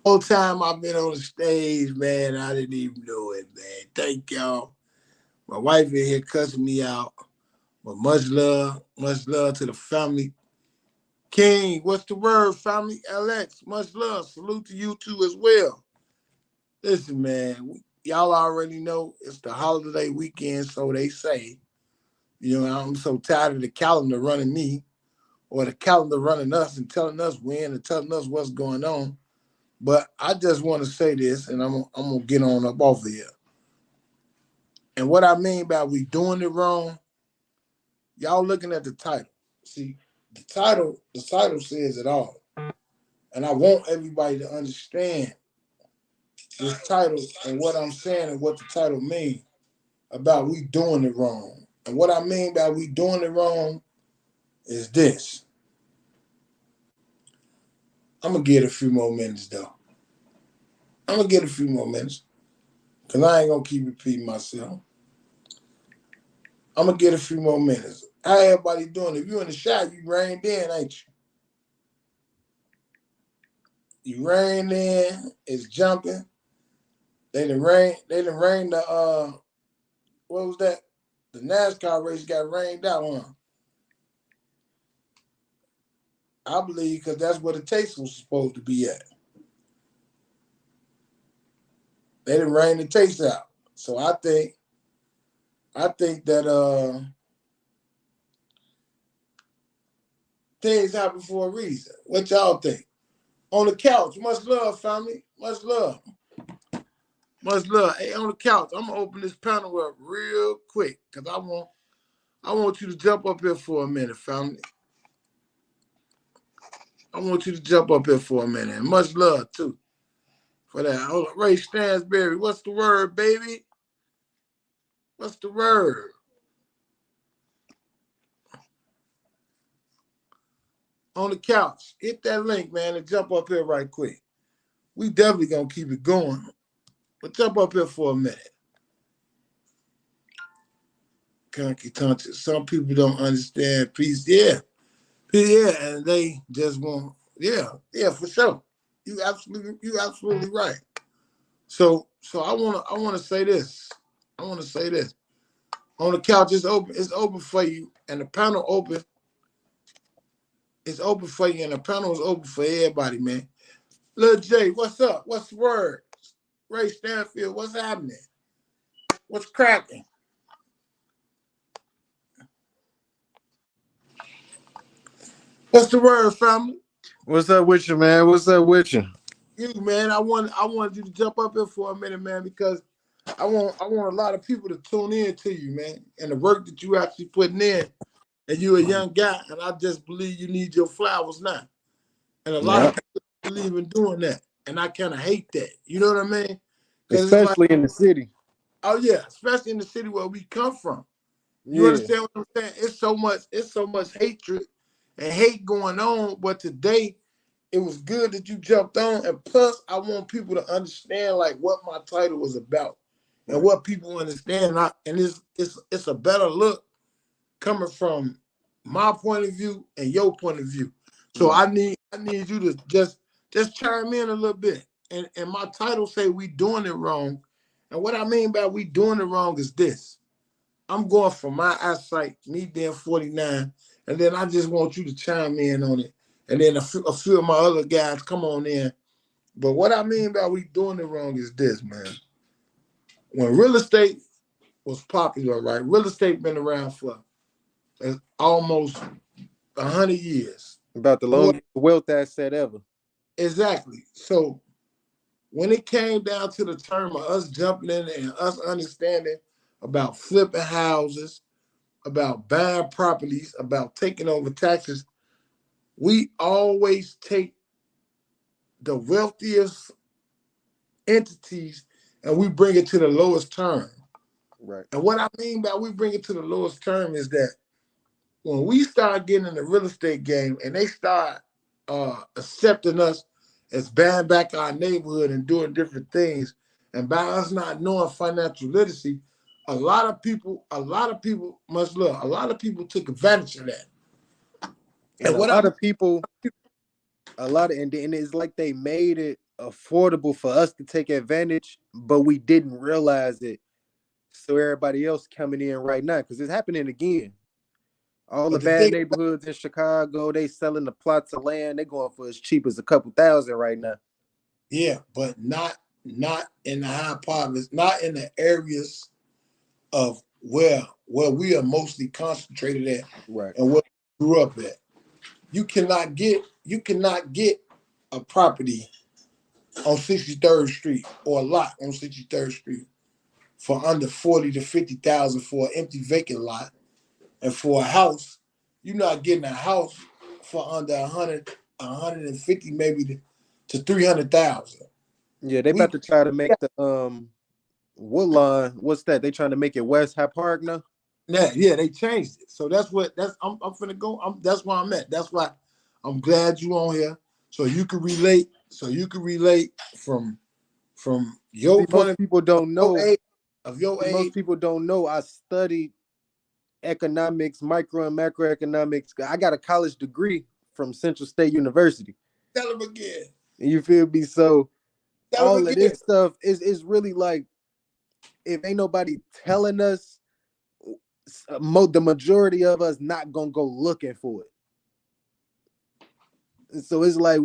Whole time I've been on the stage, man, I didn't even know it, man. Thank y'all. My wife in here cussing me out. But much love to the family. King, what's the word, family? LX, much love. Salute to you too as well. Listen, man, y'all already know it's the holiday weekend, so they say. You know, I'm so tired of the calendar running me or the calendar running us and telling us when and telling us what's going on. But I just want to say this, and I'm gonna get on up off of here. And what I mean by we doing it wrong, y'all looking at the title. See, the title says it all. And I want everybody to understand this title and what I'm saying and what the title means about we doing it wrong. And what I mean by we doing it wrong is this. I'm gonna get a few more minutes though. I'm gonna get a few more minutes because I ain't gonna keep repeating myself. I'm gonna get a few more minutes. How everybody doing? If you in the shot, you reined in, ain't you? You reined in. It's jumping. They done rain the what was that? The NASCAR race got rained out on. I believe because that's where the taste was supposed to be at. They didn't rain the taste out. So I think that things happen for a reason. What y'all think? On the couch, much love, family. Much love. Much love. Hey, on the couch, I'm gonna open this panel up real quick because I want you to jump up here for a minute, family. I want you to jump up here for a minute. And much love too for that. Hold on. Ray Stansberry, what's the word, baby? What's the word? On the couch. Hit that link, man, and jump up here right quick. We definitely gonna keep it going. But jump up here for a minute. Conky country. Some people don't understand peace. Yeah. Yeah, and they just want, yeah, for sure. You absolutely right. So I wanna say this. I wanna say this. On the couch, it's open for you, and the panel open. It's open for you, and the panel is open for everybody, man. Lil J, what's up? What's the word? Ray Stanfield, what's happening? What's cracking? What's the word, family? What's up with you, man? What's up with you? You, man, I wanted you to jump up here for a minute, man, because I want a lot of people to tune in to you, man, and the work that you actually putting in. And you're a young guy, and I just believe you need your flowers now. And a lot of Yeah, people believe in doing that, and I kind of hate that. You know what I mean? Because it's like, especially in the city. oh yeah, especially in the city where we come from. You Yeah, understand what I'm saying? It's so much hatred and hate going on. But today, it was good that you jumped on. And plus, I want people to understand like what my title was about and right. what people understand. And it's a better look coming from my point of view and your point of view. So Right. I need you to just chime in a little bit. And my title say we doing it wrong. And what I mean by we doing it wrong is this. I'm going from my eyesight, me being 49, and then I just want you to chime in on it. And then a few of my other guys come on in. But what I mean by we doing it wrong is this, man. When real estate was popular, right? Real estate been around for almost 100 years. About the More longest wealth asset ever. exactly. So when it came down to the term of us jumping in and us understanding about flipping houses, about buying properties, about taking over taxes, we always take the wealthiest entities and we bring it to the lowest term. Right. And what I mean by we bring it to the lowest term is that when we start getting in the real estate game and they start accepting us as buying back our neighborhood and doing different things, and by us not knowing financial literacy, a lot of people must look. A lot of people took advantage of that. And And a what I lot mean, of people, a lot of, and it's like they made it affordable for us to take advantage, but we didn't realize it. So everybody else coming in right now, because it's happening again. All the But the bad thing, neighborhoods in Chicago, they selling the plots of land. They going for as cheap as a couple thousand right now. yeah, but not in the high poverty, not in the areas of where we are mostly concentrated at Right. and where we grew up at. You cannot get a property on 63rd Street or a lot on 63rd Street for under 40 to 50,000 for an empty vacant lot. And for a house, you're not getting a house for under 100, 150 maybe to 300,000. Yeah, they We about to try to make the Woodlawn. What's that? They trying to make it West High Park now. yeah, they changed it. So I'm finna go. That's where I'm at. That's why I'm glad you on here. So you can relate. So you can relate from your See, point most people don't your know. age of your Most age. people don't know. I studied economics, micro and macroeconomics. I got a college degree from Central State University. Tell them again. You feel me? So Tell them all of again. this stuff is really like, if ain't nobody telling us, the majority of us not gonna go looking for it. So it's like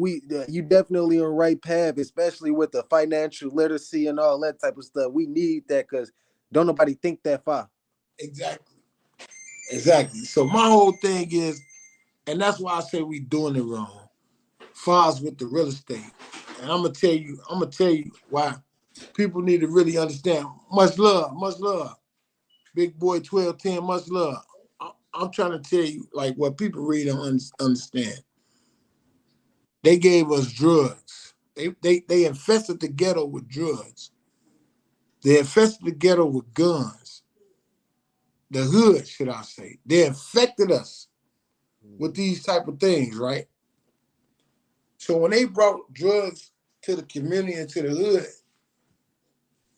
you definitely on the right path, especially with the financial literacy and all that type of stuff. We need that because don't nobody think that far. Exactly. So my whole thing is, and that's why I say we doing it wrong. Far as with the real estate, and I'm gonna tell you why people need to really understand. Much love, much love. Big boy 1210, much love. I'm trying to tell you like what people really don't understand. They gave us drugs. They infested the ghetto with drugs. They infested the ghetto with guns. The hood, should I say? They infected us with these type of things, right? So when they brought drugs to the community and to the hood,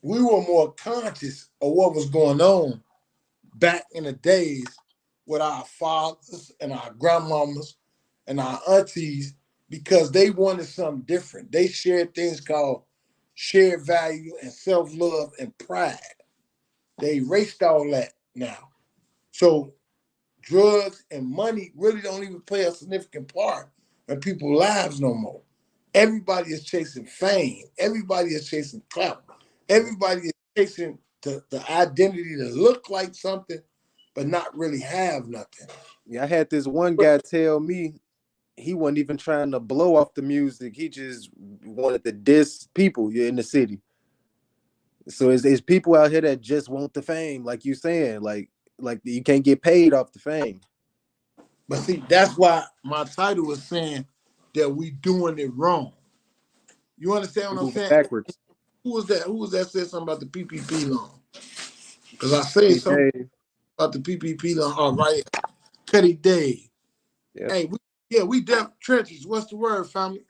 we were more conscious of what was going on back in the days with our fathers and our grandmamas and our aunties because they wanted something different. They shared things called shared value and self-love and pride. They erased all that now. So drugs and money really don't even play a significant part in people's lives no more. Everybody is chasing fame. Everybody is chasing clout. Everybody is chasing the identity to look like something, but not really have nothing. Yeah, I had this one guy tell me he wasn't even trying to blow off the music. He just wanted to diss people in the city. So it's people out here that just want the fame, like you saying, like you can't get paid off the fame. But see, that's why my title was saying that we doing it wrong. You understand We what I'm moving saying? backwards. Who was that? Who was that said something about the PPP loan? Because I said Hey, something Dave. about the PPP loan. All right, Cuddy Dave. Yeah. Hey, we def trenches. What's the word, family?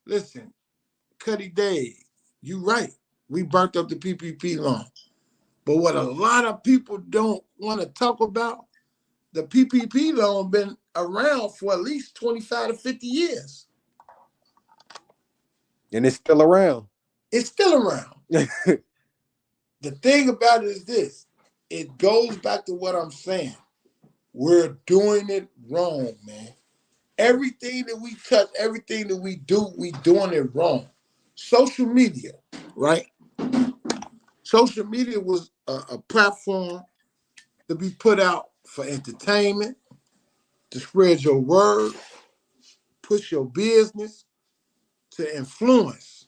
Listen, Cuddy Dave, you right. We burnt up the PPP loan. But what a lot of people don't want to talk about, the PPP loan been around for at least 25 to 50 years. And it's still around. It's still around. The thing about it is this. It goes back to what I'm saying. We're doing it wrong, man. Everything that we touch, everything that we do, we doing it wrong. Social media, right? Social media was a platform to be put out for entertainment, to spread your word, push your business, to influence.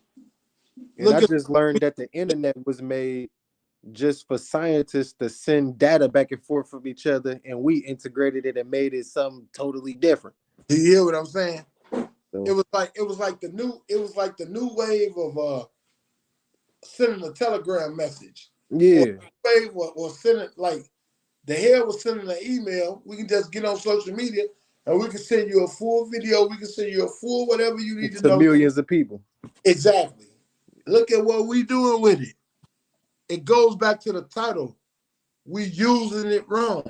And I Look at just learned that the internet was made just for scientists to send data back and forth from each other, and we integrated it and made it something totally different. Do you hear what I'm saying? So, It was like the new wave of sending a telegram message. Or yeah. wave was sending like the hell was sending an email. We can just get on social media and we can send you a full video. We can send you a full whatever you need to To know. millions of people. Exactly. Look at what we doing with it. It goes back to the title. We using it wrong.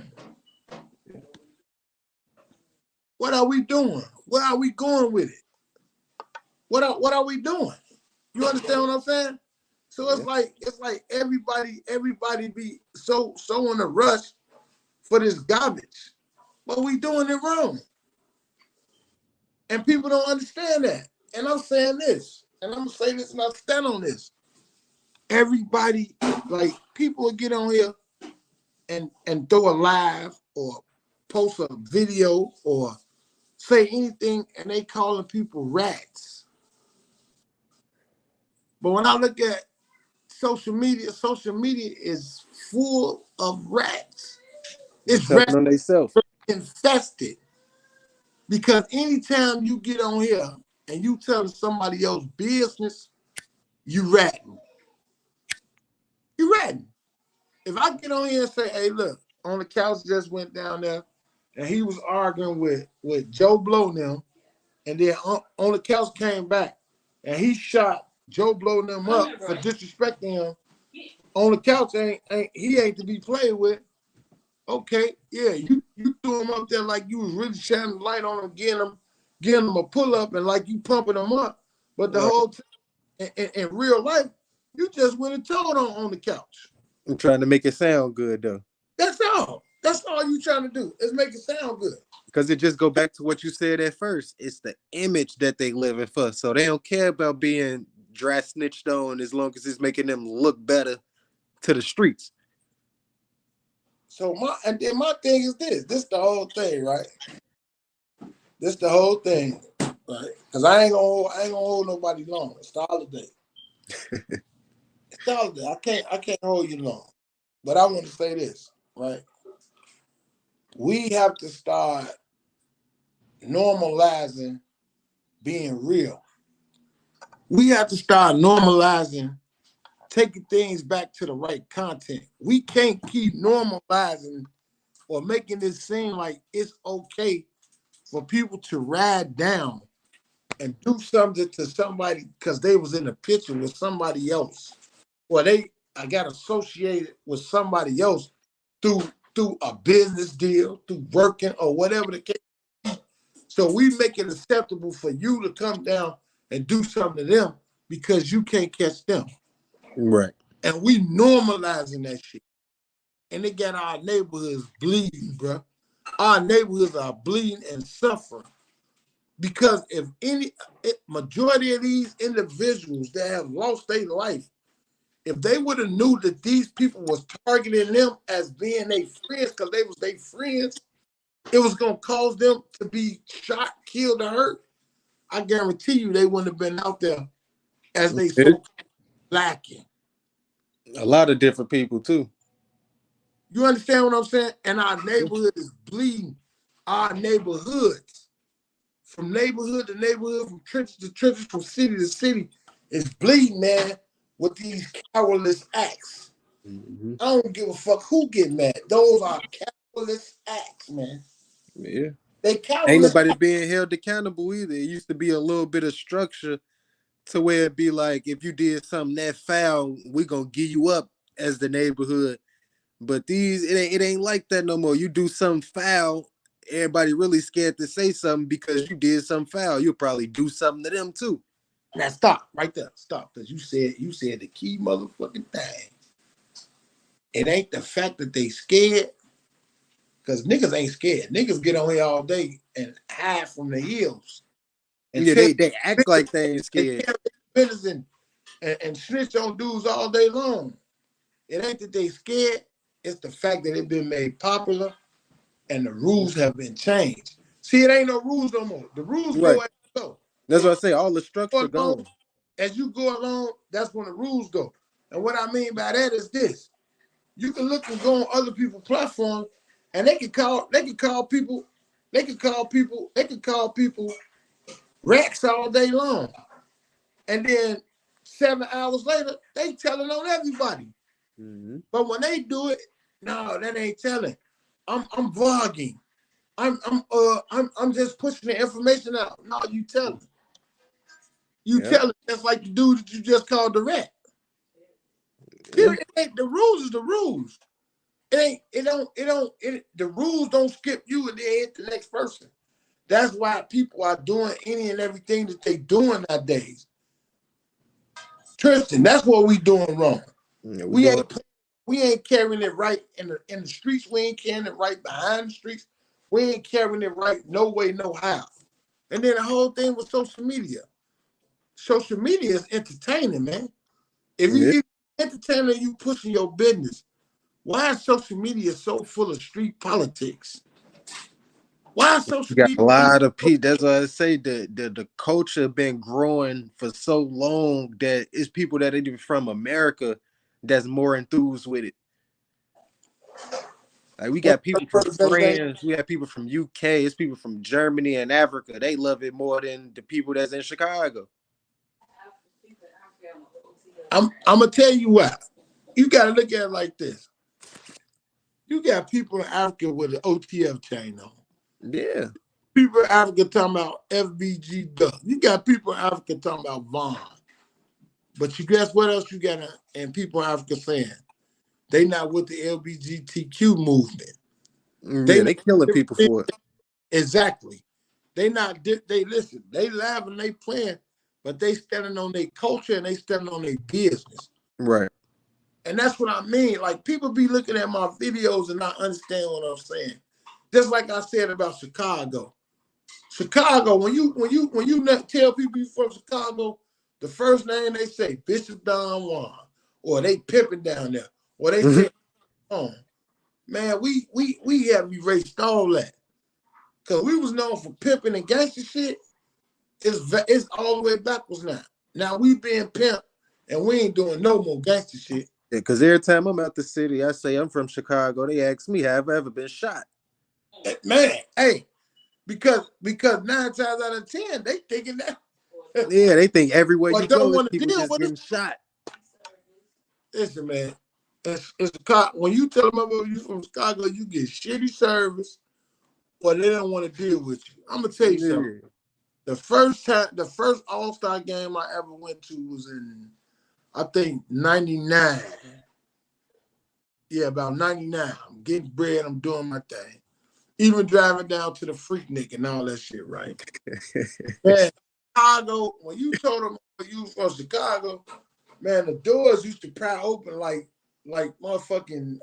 What are we doing? Where are we going with it? What are we doing? You understand what I'm saying? So it's like everybody be so in a rush for this garbage, but we doing it wrong, and people don't understand that. And I'm saying this, and I'm gonna say this, and I'll stand on this. Everybody, like, people will get on here and throw a live or post a video or say anything, and they calling people rats. But when I look at social media is full of rats. It's rats on themselves. infested. Because anytime you get on here and you tell somebody else business, you ratting. You ratting. If I get on here and say, hey, look, On the Couch just went down there and he was arguing with Joe Blow now, and then On the Couch came back and he shot Joe Blow them up for disrespecting him. On the Couch ain't to be played with. Okay, yeah, you threw him up there like you was really shining the light on him, getting him a pull up, and like you pumping him up. But the whole time, in real life, you just went and told On the Couch. I'm trying to make it sound good though. That's all. That's all you trying to do is make it sound good. Because it just go back to what you said at first. It's the image that they living for. So they don't care about being dry snitched on as long as it's making them look better to the streets. So my thing is this. This the whole thing, right? This the whole thing, right? Because I ain't gonna hold nobody long. It's the holiday. It's the holiday. I can't hold you long. But I want to say this, right? We have to start normalizing being real. We have to start normalizing taking things back to the right content. We can't keep normalizing or making this seem like it's okay for people to ride down and do something to somebody because they was in a picture with somebody else, or I got associated with somebody else through a business deal, through working or whatever the case. So we make it acceptable for you to come down and do something to them because you can't catch them. Right. And we normalizing that shit. And they got our neighborhoods bleeding, bro. Our neighborhoods are bleeding and suffering. Because if majority of these individuals that have lost their life, if they would have knew that these people was targeting them as being their friends because they was their friends, it was going to cause them to be shot, killed, or hurt, I guarantee you they wouldn't have been out there as they so lacking. A lot of different people, too. You understand what I'm saying? And our neighborhood is bleeding. Our neighborhoods, from neighborhood to neighborhood, from trenches to trenches, from city to city, is bleeding, man, with these cowardless acts. Mm-hmm. I don't give a fuck who get mad. Those are cowardless acts, man. Yeah. They cowardless. Ain't nobody being held accountable either. It used to be a little bit of structure to where it'd be like, if you did something that foul, we gonna give you up as the neighborhood. But it ain't like that no more. You do something foul, everybody really scared to say something because you did something foul. You'll probably do something to them too. Now stop right there. Stop, because you said the key motherfucking thing. It ain't the fact that they scared, because niggas ain't scared. Niggas get on here all day and hide from the hills. And yeah, they act like they ain't scared. And snitch on dudes all day long. It ain't that they scared. It's the fact that it been made popular and the rules have been changed. See, it ain't no rules no more. The rules go as you go. That's what I say. All the structure gone. As you go along, that's when the rules go. And what I mean by that is this. You can look and go on other people's platforms and they can call people rats all day long. And then 7 hours later, they telling on everybody. Mm-hmm. But when they do it, no, that ain't telling. I'm vlogging. I'm just pushing the information out. No, you telling. You telling. That's like the dude that you just called the rat. Yeah. The rules is the rules. The rules don't skip you and then hit the next person. That's why people are doing any and everything that they doing nowadays. Tristan, that's what we doing wrong. Yeah, we ain't carrying it right in the streets. We ain't carrying it right behind the streets. We ain't carrying it right no way, no how. And then the whole thing with social media. Social media is entertaining, man. If you entertaining, you pushing your business. Why is social media so full of street politics? Why is social you got media? a lot of people. That's why I say the culture been growing for so long that it's people that ain't even from America that's more enthused with it. Like we got people from France, we have people from UK, it's people from Germany and Africa. They love it more than the people that's in Chicago. I'm gonna tell you what. You gotta look at it like this. You got people in Africa with an OTF chain on. Yeah. People in Africa talking about FBG Duck. You got people in Africa talking about Vaughn. But you guess what else you got? And people in Africa saying they not with the LGBTQ movement. They killing people for it. Exactly. They listen, they laughing, they playing, but they standing on their culture and they standing on their business. Right. And that's what I mean. Like, people be looking at my videos and not understand what I'm saying. Just like I said about Chicago. Chicago, when you tell people you from Chicago, the first name they say, Bishop Don Juan, or they pimping down there, or they say, oh, man, we have erased all that. Because we was known for pimping and gangster shit. It's all the way backwards now. Now we being pimped and we ain't doing no more gangster shit. Yeah, because every time I'm out the city, I say I'm from Chicago. They ask me, have I ever been shot? Man, hey, because 9 times out of 10, they thinking that. Yeah, they think everywhere you don't go, want to people deal just with getting it. shot. Listen, man, it's a cop. When you tell them you from Chicago, you get shitty service, or they don't want to deal with you. I'm gonna tell you something. The first All-Star game I ever went to was in, I think, 99. Yeah, about 99. I'm getting bread, I'm doing my thing. Even driving down to the Freaknik and all that shit, right? Man, Chicago, when you told them you from Chicago, man, the doors used to pry open like motherfucking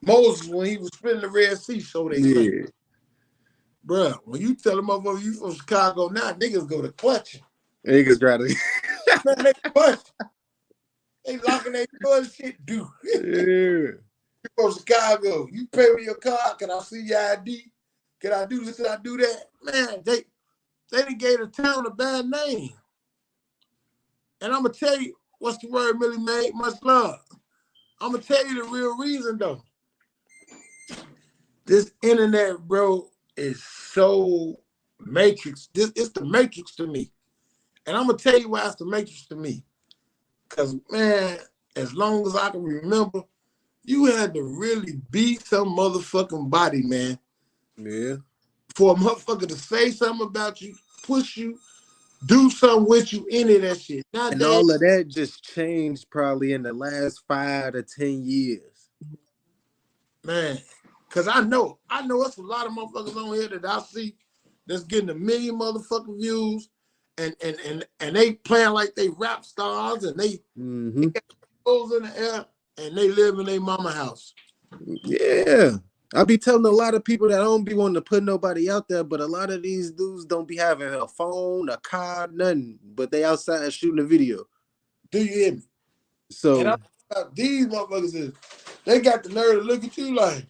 Moses when he was splitting the Red Sea, so they say. Bruh, when you tell them motherfucker you from Chicago now, niggas go to clutching. Niggas try to man, they clutch. They locking their door and shit, dude. Yeah. You from Chicago, you pay with your card, can I see your ID? Can I do this? Can I do that? Man, they done gave the town a bad name. And I'm gonna tell you what's the word Millie made, much love. I'm gonna tell you the real reason though. This internet, bro, is so matrix. It's the matrix to me. And I'm gonna tell you why it's the matrix to me. Cause man, as long as I can remember, you had to really be some motherfucking body, man. Yeah. For a motherfucker to say something about you, push you, do something with you, any of that shit. And all of that just changed probably in the last 5 to 10 years. Man, because I know it's a lot of motherfuckers on here that I see that's getting 1 million motherfucking views and they playing like they rap stars and they get clothes in the air and they live in their mama house. Yeah. I be telling a lot of people that I don't be wanting to put nobody out there, but a lot of these dudes don't be having a phone, a car, nothing, but they outside shooting a video. Do you hear me? So and these motherfuckers they got the nerve to look at you like,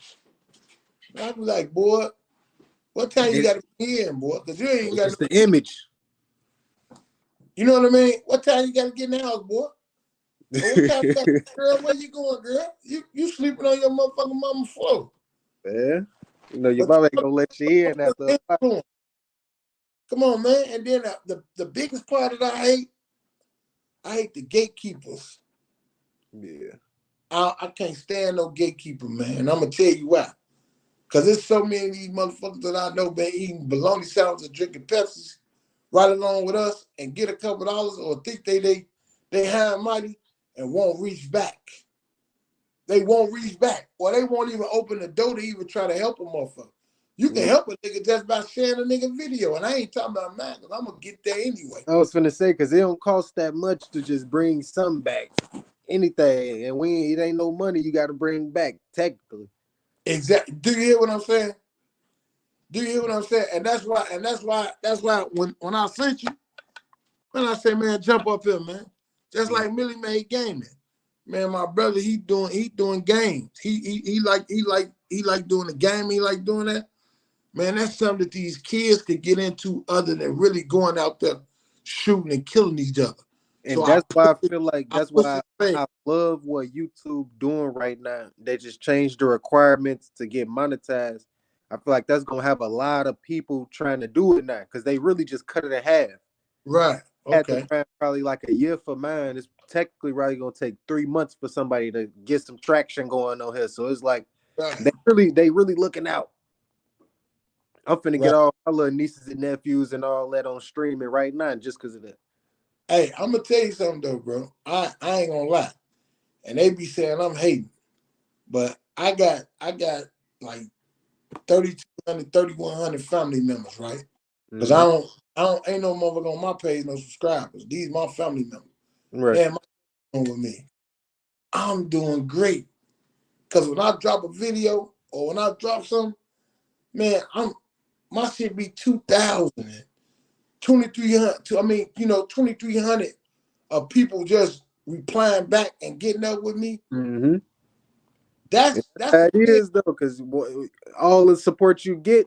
I be like, boy, what time you got to be in, boy? Because you ain't got just the image. You know what I mean? What time you got to get in the house, boy? What time girl, where you going, girl? You sleeping on your motherfucking mama's floor. Yeah. You know, your mama ain't gonna let you in after a while. Come on, man. And then the biggest part that I hate the gatekeepers. Yeah. I can't stand no gatekeeper, man. I'm going to tell you why. Because there's so many of these motherfuckers that I know been eating bologna sandwiches and drinking Pepsis right along with us and get a couple dollars or think they high and mighty and won't reach back. They won't reach back. Or they won't even open the door to even try to help a motherfucker. You can help a nigga just by sharing a nigga video. And I ain't talking about mine, because I'm going to get there anyway. I was finna say, because it don't cost that much to just bring something back. Anything. And it ain't no money you got to bring back, technically. Exactly. Do you hear what I'm saying? Do you hear what I'm saying? And that's why when I sent you, when I say, man, jump up here, man. Just like Millie made gaming. Man, my brother, he doing games. He like doing the game, he like doing that. Man, that's something that these kids could get into other than really going out there shooting and killing each other. And so that's why I feel like I love what YouTube doing right now. They just changed the requirements to get monetized. I feel like that's gonna have a lot of people trying to do it now because they really just cut it in half. Right. Had Okay. to try probably like a year for mine. It's technically probably gonna take 3 months for somebody to get some traction going on here. So it's like they really looking out. I'm finna get all my little nieces and nephews and all that on streaming right now just because of that. Hey, I'm gonna tell you something though, bro. I ain't gonna lie. And they be saying I'm hating, but I got like 3,200, 3,100 family members, right? Because I don't ain't no motherfucker on my page, no subscribers. These my family members. Right. Man, with me. I'm doing great. Cause when I drop a video or when I drop something, man, my shit be 2,000, 2,300. I mean, 2,300 of people just replying back and getting up with me. Mm-hmm. That's that is though, because all the support you get,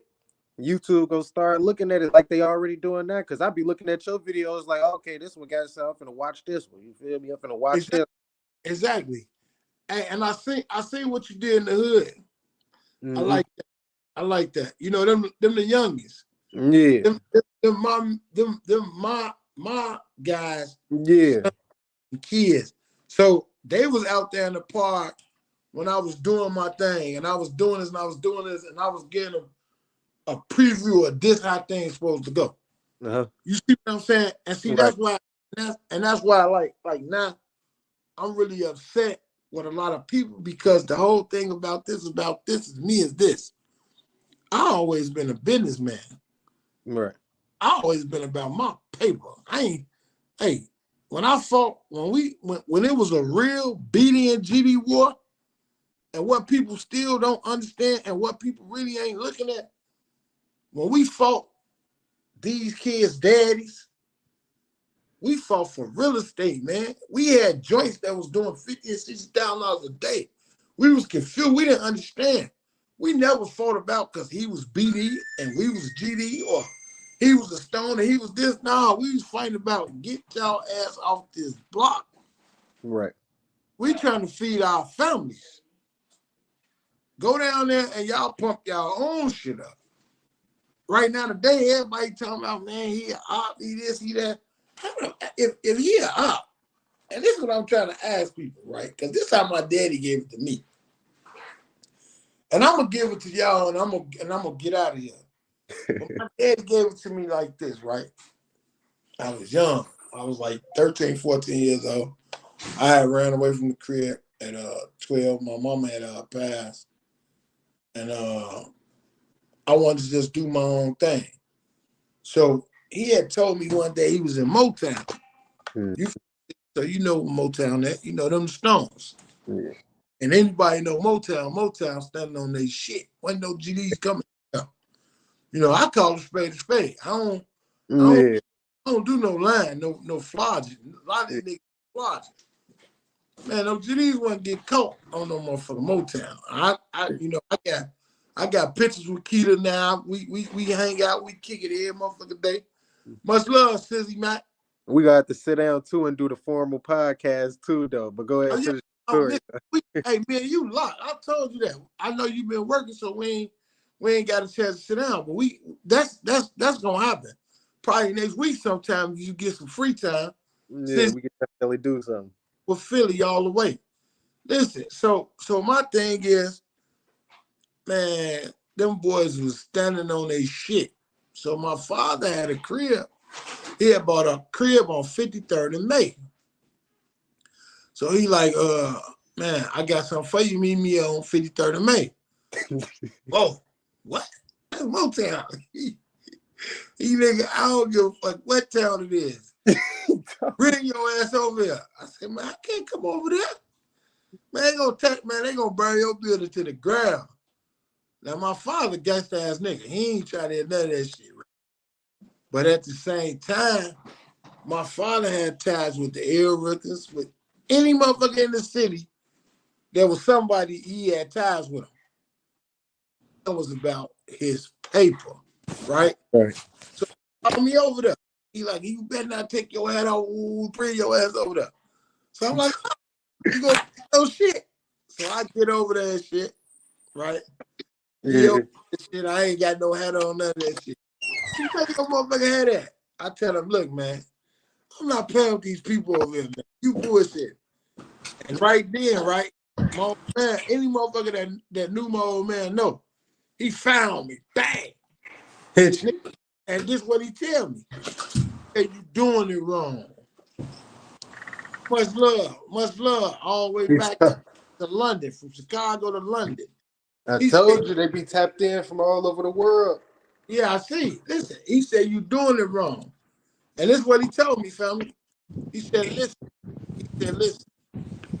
YouTube gonna start looking at it like they already doing that. Because I be looking at your videos like, okay, this one got itself, I'm finna watch this one. You feel me? I'm finna watch this. Exactly. And I see what you did in the hood. Mm-hmm. I like that. You know, them the youngest. Yeah. Them my guys. Yeah. Kids. So they was out there in the park when I was doing my thing, and I was doing this, and I was doing this, and I was getting a preview of this how things supposed to go. Uh-huh. You see what I'm saying? And see, that's why like now I'm really upset with a lot of people because the whole thing about this is me is this. I always been a businessman. Right. I always been about my paper. When I fought, when it was a real BD and GD war, and what people still don't understand and what people really ain't looking at, when we fought these kids' daddies, we fought for real estate, man. We had joints that was doing $50,000 and $60,000 a day. We was confused. We didn't understand. We never fought about because he was BD and we was GD or he was a stone and he was this. No, we was fighting about get y'all ass off this block. Right. We trying to feed our families. Go down there and y'all pump y'all own shit up. Right now today, everybody talking about, man, he a op, he this, he that. If he a op, and this is what I'm trying to ask people, right? Because this is how my daddy gave it to me. And I'm gonna give it to y'all, and I'm gonna get out of here. But my daddy gave it to me like this, right? I was young. I was like 13, 14 years old. I had ran away from the crib at 12. My mama had passed. And I wanted to just do my own thing. So he had told me one day he was in Motown. So you know Motown that, you know them Stones. Yeah. And anybody know Motown standing on their shit. Wasn't no GDs coming out. You know, I call it spade a spade. I don't do no line, no flogging. A lot of these niggas flogging. Man, no GDs wouldn't get caught on no motherfucking Motown. I got pictures with Keita now. We hang out, we kick it every motherfucking day. Much love, Sizzy Mac. We got to sit down too and do the formal podcast too, though. But go ahead and finish the story. Hey man, you locked. I told you that. I know you've been working, so we ain't got a chance to sit down. But that's gonna happen. Probably next week sometime if you get some free time. Yeah, we can definitely do something. With Philly all the way. Listen, so my thing is, man, them boys was standing on their shit. So my father had a crib. He had bought a crib on 53rd and May. So he like, man, I got something for you. Meet me on 53rd and May. Whoa, what? That's Motown. He nigga, I don't give a fuck what town it is. Bring your ass over here. I said, man, I can't come over there. Man, they gonna burn your building to the ground. Now, my father, gangsta ass nigga, he ain't trying to hear none of that shit. But at the same time, my father had ties with the Ill Rickers, with any motherfucker in the city. There was somebody he had ties with him. It was about his paper, right? Right. So he called me over there. He like, you better not take your hat off, bring your ass over there. So I'm like, you gonna take no shit. So I get over there and shit, right? Yeah. Shit, I ain't got no hat on, none of that shit. You take your motherfucking hat at? I tell him, look, man, I'm not playing with these people over here, man. You bullshit. And right then, right, my old man, any motherfucker that knew my old man, no. He found me, bang. Hit you. And this is what he tell me. Hey, you doing it wrong. Much love, all the way back to London, from Chicago to London. I told you they be tapped in from all over the world. Yeah, I see. Listen, he said you doing it wrong. And this is what he told me, family. He said, listen.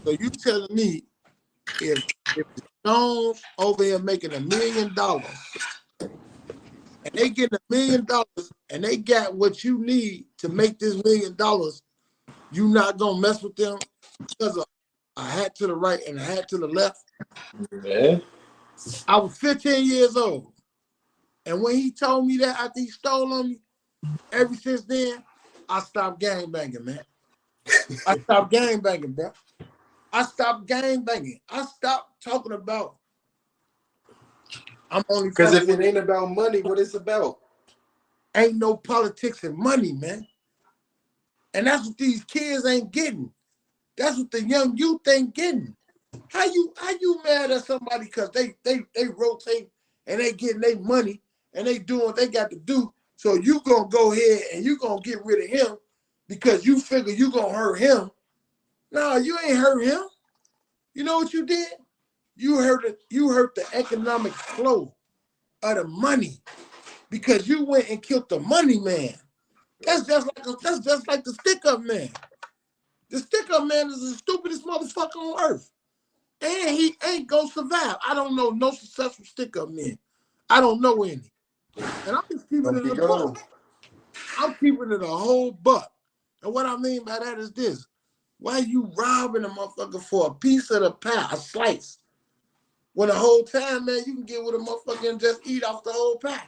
So you telling me if the Stones over here making $1 million and they getting $1 million and they got what you need to make this $1 million, you not gonna mess with them because of a hat to the right and a hat to the left? Yeah. I was 15 years old. And when he told me that after he stole on me, ever since then, I stopped gangbanging, man. I stopped gangbanging, bro. I stopped gangbanging. I stopped talking about I'm only because if it ain't about money, what it's about? Ain't no politics and money, man. And that's what these kids ain't getting. That's what the young youth ain't getting. How you mad at somebody because they rotate and they getting their money and they doing what they got to do? So you gonna go ahead and you gonna get rid of him because you figure you gonna hurt him. No, you ain't hurt him. You know what you did? You hurt the economic flow of the money because you went and killed the money man. That's just like the stick-up man. The stick-up man is the stupidest motherfucker on earth. And he ain't gonna survive. I don't know no successful stick-up men. I don't know any. And I'm just keeping it a buck. I'm keeping it a whole buck. And what I mean by that is this. Why you robbing a motherfucker for a piece of the pie, a slice? When the whole time, man, you can get with a motherfucker and just eat off the whole pie.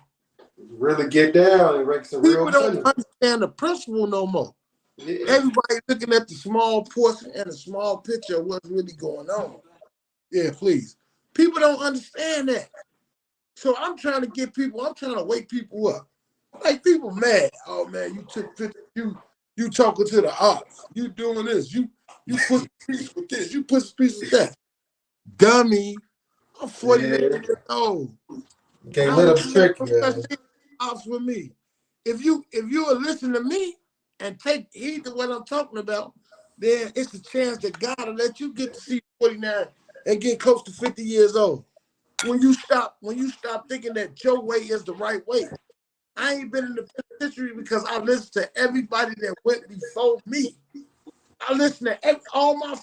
Really get down and make some real money. People don't understand the principle no more. Yeah. Everybody looking at the small portion and the small picture of what's really going on. Yeah, please. People don't understand that. So I'm trying to wake people up. Like, people mad. Oh, man, you took pictures. You talking to the ops. You doing this. You put a piece with this. You put a piece with that. Dummy. I'm 49 years old. Can't let them trick you. Ops with me. If you will listen to me and take heed to what I'm talking about, then it's a chance that God will let you get to see 49 and get close to 50 years old. When you stop thinking that your way is the right way. I ain't been in the penitentiary because I listened to everybody that went before me. I listened to all my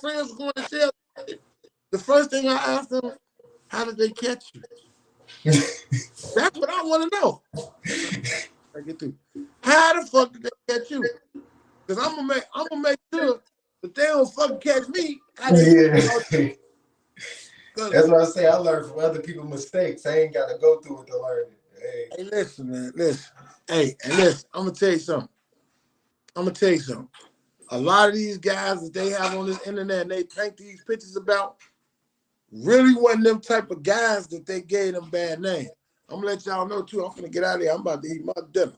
friends going to jail. The first thing I asked them, how did they catch you? That's what I want to know. I get through. How the fuck did they catch you? Because I'm gonna make sure that they don't fucking catch me. That's what I say. I learn from other people's mistakes. I ain't got to go through it to learn it. Hey, listen, man. Listen. Hey, and listen, I'm gonna tell you something. A lot of these guys that they have on this internet and they paint these pictures about really wasn't them type of guys that they gave them bad names. I'm gonna let y'all know too. I'm gonna get out of here. I'm about to eat my dinner.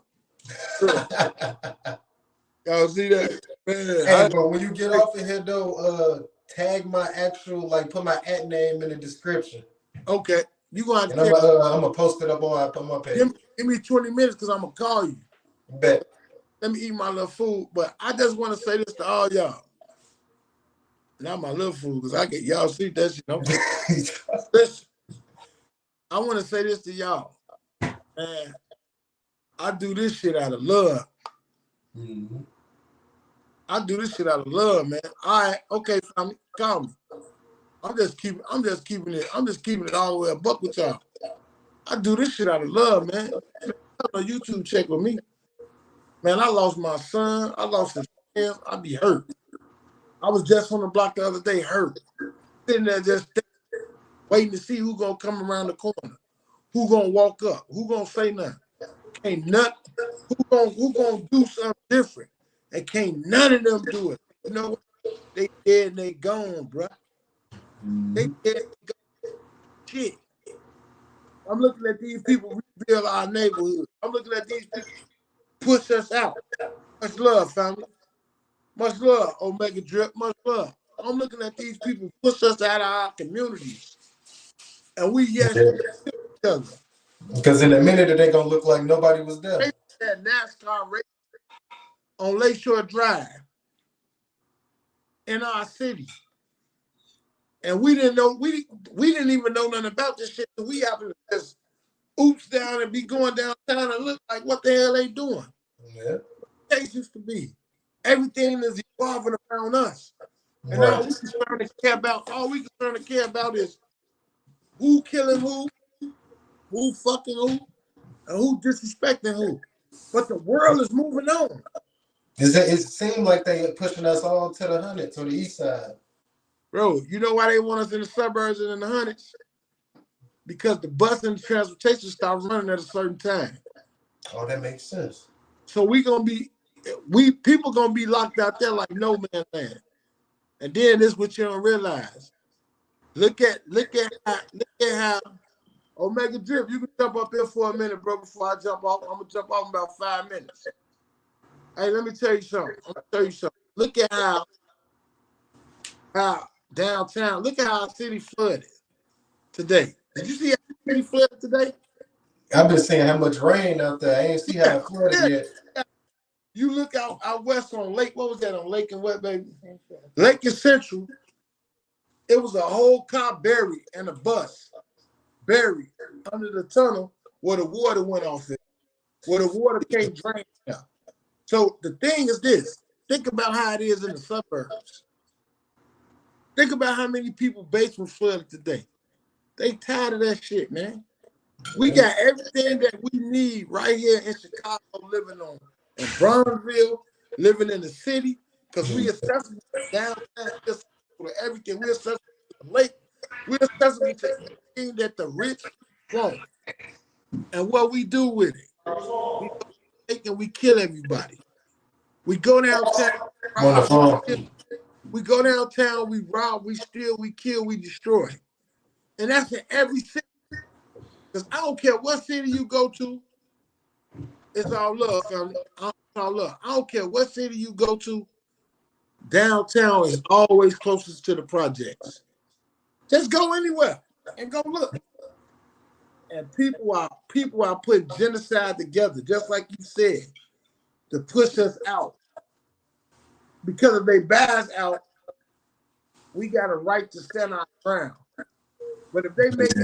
Y'all see that? Man, hey, but when you get off of here though, tag my actual, put my @ name in the description. Okay. You gonna and I'm gonna post it up on my page. Give me 20 minutes because I'm gonna call you. Bet. Let me eat my little food. But I just want to say this to all y'all. Not my little food, because I get y'all see that shit. Listen, I want to say this to y'all. Man, I do this shit out of love. Mm-hmm. I do this shit out of love, man. All right, okay, family, call me. I'm just keeping it all the way a buck with y'all. I do this shit out of love, man. A YouTube check with me. Man, I lost my son. I lost his friends. I be hurt. I was just on the block the other day, hurt. Sitting there just waiting to see who gonna come around the corner. Who gonna walk up? Who gonna say nothing? Can't none. Who gonna do something different? And can't none of them do it. You know what? They dead and they gone, bro. They dead and gone. Shit. I'm looking at these people rebuild our neighborhood. I'm looking at these people push us out. Much love, family. Much love, Omega Drip. Much love. I'm looking at these people push us out of our communities. And we Yeah. each other. Because in a minute, it ain't going to look like nobody was there. They had NASCAR race on Lakeshore Drive in our city. And we didn't know, we didn't even know nothing about this shit. So we happened to just oops down and be going downtown and look like what the hell they doing. Yeah. Case used to be. Everything is evolving around us. And Right. all we concerned to care about is who killing who fucking who, and who disrespecting who. But the world is moving on. It seemed like they pushing us all to the 100, to the east side. Bro, you know why they want us in the suburbs and in the hundreds? Because the bus and the transportation stop running at a certain time. Oh, that makes sense. So people gonna be locked out there like no man land. And then this is what you don't realize. Look at how Omega Drip, you can jump up here for a minute, bro, before I jump off. I'm gonna jump off in about 5 minutes. Hey, let me tell you something. Look at how downtown, look at how our city flooded today. Did you see how the city flooded today? I've been seeing how much rain out there. I ain't see how it flooded yet. You look out west on Lake, what was that on Lake and what, baby? Lake and Central. It was a whole car buried and a bus buried under the tunnel where the water went off it, where the water can't drain out. So the thing is this, think about how it is in the suburbs. Think about how many people basements flooded today. They tired of that shit, man. We got everything that we need right here in Chicago, living on in Bronzeville, living in the city, because we accessible downtown, accessible to everything. We're accessible to the lake. We're accessible to everything that the rich want. And what we do with it, we go take and we kill everybody. We go downtown, we go downtown, we rob, we steal, we kill, we destroy. And that's in every city. Because I don't care what city you go to, it's all love, family. It's all love. I don't care what city you go to, downtown is always closest to the projects. Just go anywhere and go look. And people are putting genocide together, just like you said, to push us out. Because if they buy us out, we got a right to stand our ground. But if they make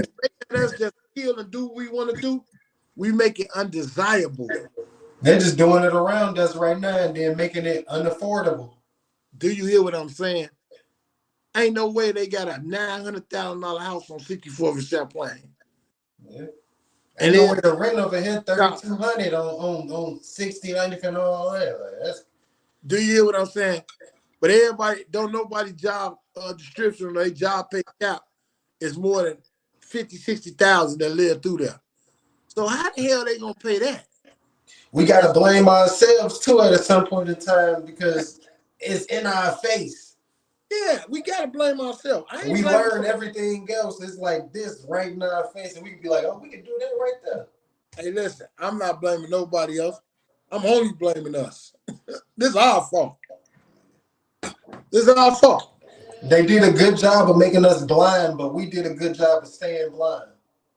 us just kill and do what we want to do, we make it undesirable. They're just doing it around us right now and then making it unaffordable. Do you hear what I'm saying? Ain't no way they got a $900,000 house on 64th and Champlain. Yeah. And then the rent over here, $3,200 on 60th and all that. Like, that's... Do you hear what I'm saying? But nobody job description or their job pay cap is more than 50, 60,000 that live through there. So how the hell they gonna pay that? We gotta blame ourselves too at some point in time because it's in our face. Yeah, we gotta blame ourselves. We learn everything else. It's like this right in our face, and we can be like, "Oh, we can do that right there." Hey, listen, I'm not blaming nobody else. I'm only blaming us. This is our fault. This is our fault. They did a good job of making us blind, but we did a good job of staying blind.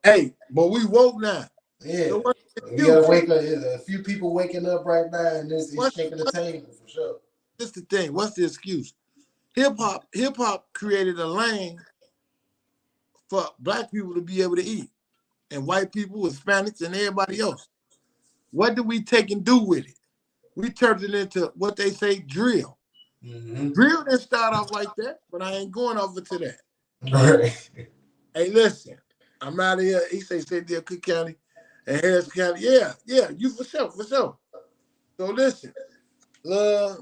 Hey, but we woke now. Yeah, so we gotta wake up. A few people waking up right now, and it's shaking the table for sure. This the thing. What's the excuse? Hip hop created a lane for black people to be able to eat. and white people, Hispanics, and everybody else. What do we take and do with it? We turned it into what they say drill. Drill didn't start off like that, but I ain't going over to that. Right. Hey, listen, I'm out of here. He say Cynthia, Cook County and Harris County. Yeah, you for sure. So listen, love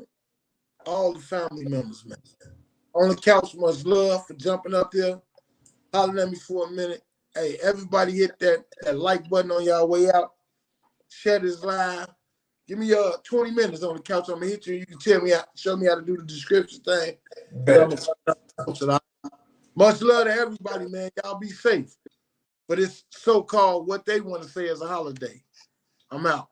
all the family members, man. On the couch, much love for jumping up there. Holler at me for a minute. Hey, everybody hit that like button on y'all way out. Share this live. Give me 20 minutes on the couch. I'm gonna hit you. You can show me how to do the description thing. Much love to everybody, man. Y'all be safe. But it's so-called what they want to say as a holiday. I'm out.